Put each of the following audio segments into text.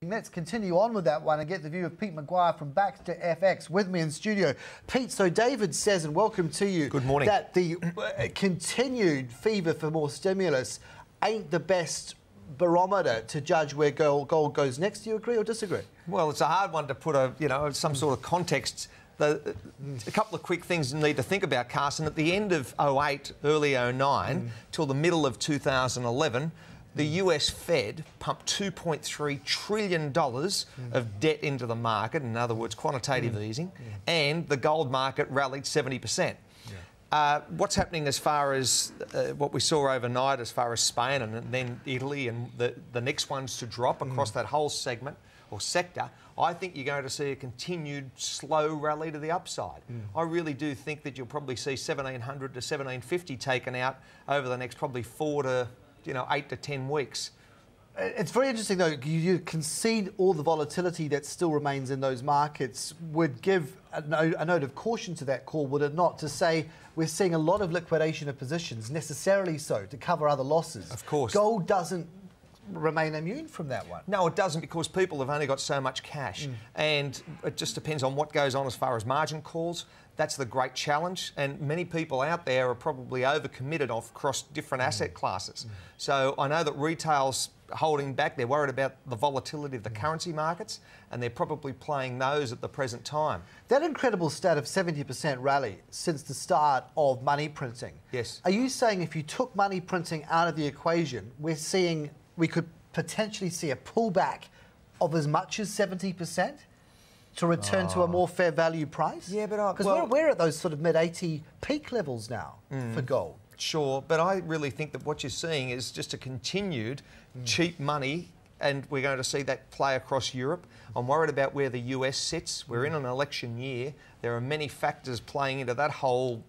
Let's continue on with that one and get the view of Pete McGuire from Baxter FX with me in studio. Pete, so David says, and welcome to you, good morning, that the continued fever for more stimulus ain't the best barometer to judge where gold goes next. Do you agree or disagree? Well, it's a hard one to put some sort of context. A couple of quick things you need to think about, Carson. At the end of 08, early 09, till the middle of 2011, the US Fed pumped $2.3 trillion of debt into the market, in other words, quantitative easing, and the gold market rallied 70%. What's happening as far as what we saw overnight as far as Spain and then Italy and the next ones to drop across that whole segment or sector, I think you're going to see a continued slow rally to the upside. I really do think that you'll probably see 1700 to 1750 taken out over the next probably 8 to 10 weeks. It's very interesting, though. You concede all the volatility that still remains in those markets would give a note of caution to that call, would it not, to say we're seeing a lot of liquidation of positions, necessarily so, to cover other losses. Of course. Gold doesn't remain immune from that one. No, it doesn't, because people have only got so much cash. And it just depends on what goes on as far as margin calls. That's the great challenge, and many people out there are probably overcommitted across different asset classes. So I know that retail's holding back. They're worried about the volatility of the currency markets, and they're probably playing those at the present time. That incredible stat of 70% rally since the start of money printing. Yes. Are you saying if you took money printing out of the equation, we could potentially see a pullback of as much as 70%? To return to a more fair value price? Yeah, but because we're at those sort of mid-80 peak levels now for gold. Sure, but I really think that what you're seeing is just a continued cheap money, and we're going to see that play across Europe. I'm worried about where the US sits. We're in an election year. There are many factors playing into that whole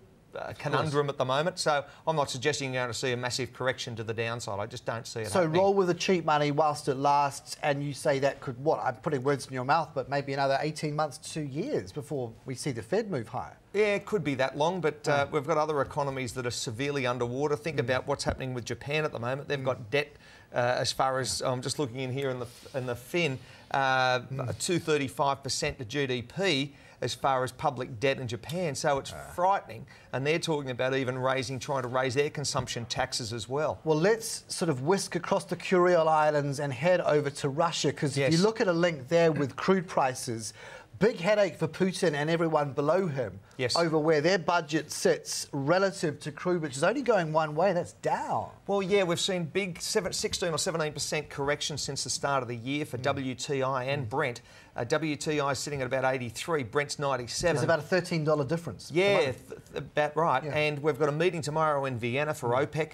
conundrum at the moment, so I'm not suggesting you're going to see a massive correction to the downside. I just don't see it happening. So roll with the cheap money whilst it lasts, and you say that could, I'm putting words in your mouth, but maybe another 18 months to 2 years before we see the Fed move higher. Yeah, it could be that long, but we've got other economies that are severely underwater. Think about what's happening with Japan at the moment. They've got debt as far as, I'm just looking in here in the fin, 235% to GDP as far as public debt in Japan. So it's frightening. And they're talking about even trying to raise their consumption taxes as well. Well, let's sort of whisk across the Kuril Islands and head over to Russia, because if you look at a link there with crude prices, big headache for Putin and everyone below him over where their budget sits relative to crude, which is only going one way, that's down. Well, yeah, we've seen big 16 or 17% correction since the start of the year for WTI and Brent. WTI is sitting at about 83, Brent's 97. There's about a $13 difference. Yeah, about right. Yeah. And we've got a meeting tomorrow in Vienna for OPEC,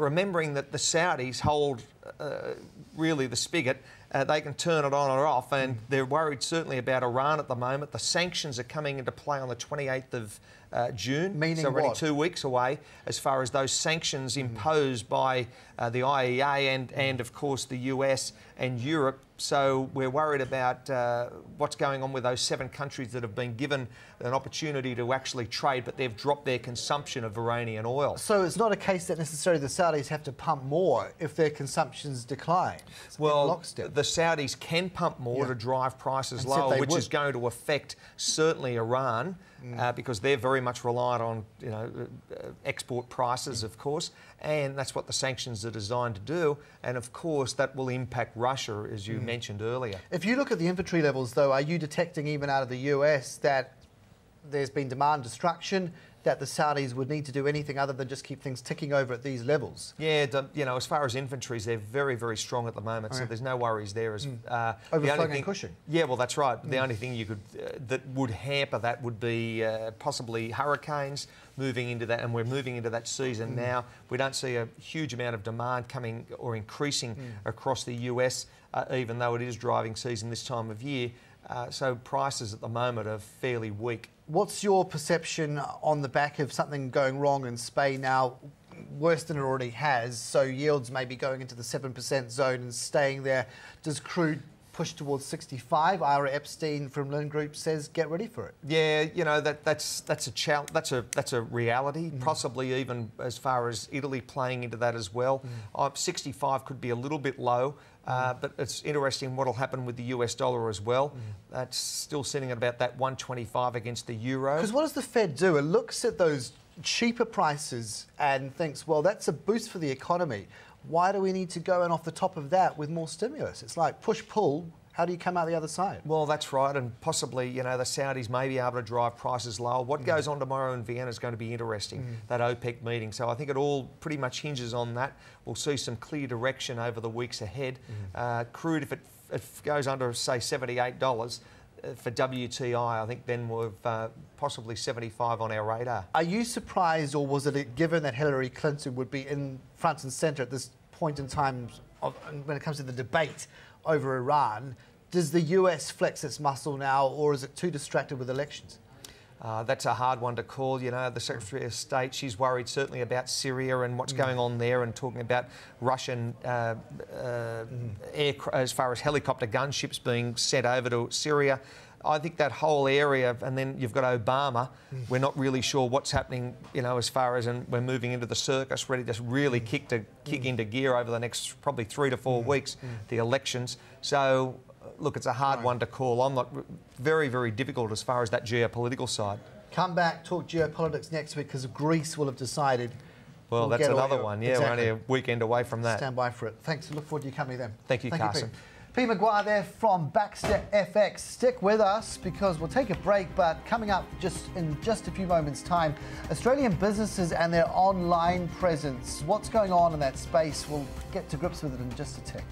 remembering that the Saudis hold really the spigot. They can turn it on or off, and they're worried certainly about Iran at the moment. The sanctions are coming into play on the 28th of June, meaning so we're only what? 2 weeks away, as far as those sanctions imposed by the IEA and of course the US and Europe. So we're worried about what's going on with those 7 countries that have been given an opportunity to actually trade, but they've dropped their consumption of Iranian oil. So it's not a case that necessarily the Saudis have to pump more if their consumptions decline. Well, the Saudis can pump more to drive prices lower, which is going to affect certainly Iran, because they're very much reliant on export prices, of course, and that's what the sanctions are designed to do. And of course, that will impact Russia, as you mentioned earlier. If you look at the inventory levels, though, are you detecting even out of the US that there's been demand destruction, that the Saudis would need to do anything other than just keep things ticking over at these levels? Yeah, as far as inventories, they're very, very strong at the moment, so there's no worries there. Overflowing and cushion. Yeah, well, that's right. The only thing you could that would hamper that would be possibly hurricanes moving into that, and we're moving into that season now. We don't see a huge amount of demand coming or increasing across the US, even though it is driving season this time of year. So prices at the moment are fairly weak. What's your perception on the back of something going wrong in Spain now, worse than it already has, so yields may be going into the 7% zone and staying there? Does crude push towards 65. Ira Epstein from Lynn Group says get ready for it. Yeah, you know, that's a reality, possibly even as far as Italy playing into that as well. 65 could be a little bit low, but it's interesting what will happen with the US dollar as well. That's still sitting at about that 125 against the euro. Because what does the Fed do? It looks at those cheaper prices and thinks, well, that's a boost for the economy. Why do we need to go in off the top of that with more stimulus? It's like push-pull. How do you come out the other side? Well, that's right, and possibly, you know, the Saudis may be able to drive prices lower. What goes on tomorrow in Vienna is going to be interesting, that OPEC meeting. So I think it all pretty much hinges on that. We'll see some clear direction over the weeks ahead. Crude, if it goes under, say, $78, for WTI, I think then we've possibly 75 on our radar. Are you surprised, or was it given that Hillary Clinton would be in front and centre at this point in time when it comes to the debate over Iran? Does the US flex its muscle now, or is it too distracted with elections? That's a hard one to call. You know, the Secretary of State, she's worried certainly about Syria and what's going on there, and talking about Russian as far as helicopter gunships being sent over to Syria. I think that whole area, and then you've got Obama. We're not really sure what's happening, you know, as far as, and we're moving into the circus, ready to really kick into gear over the next probably 3 to 4 weeks, the elections. So, look, it's a hard one to call. I'm not very, very difficult as far as that geopolitical side. Come back, talk geopolitics next week, because Greece will have decided. Well, that's another one. Yeah, exactly. We're only a weekend away from that. Stand by for it. Thanks. Look forward to you coming then. Thank you, Carson. Pete McGuire there from Baxter FX. Stick with us because we'll take a break, but coming up in just a few moments' time, Australian businesses and their online presence. What's going on in that space? We'll get to grips with it in just a tick.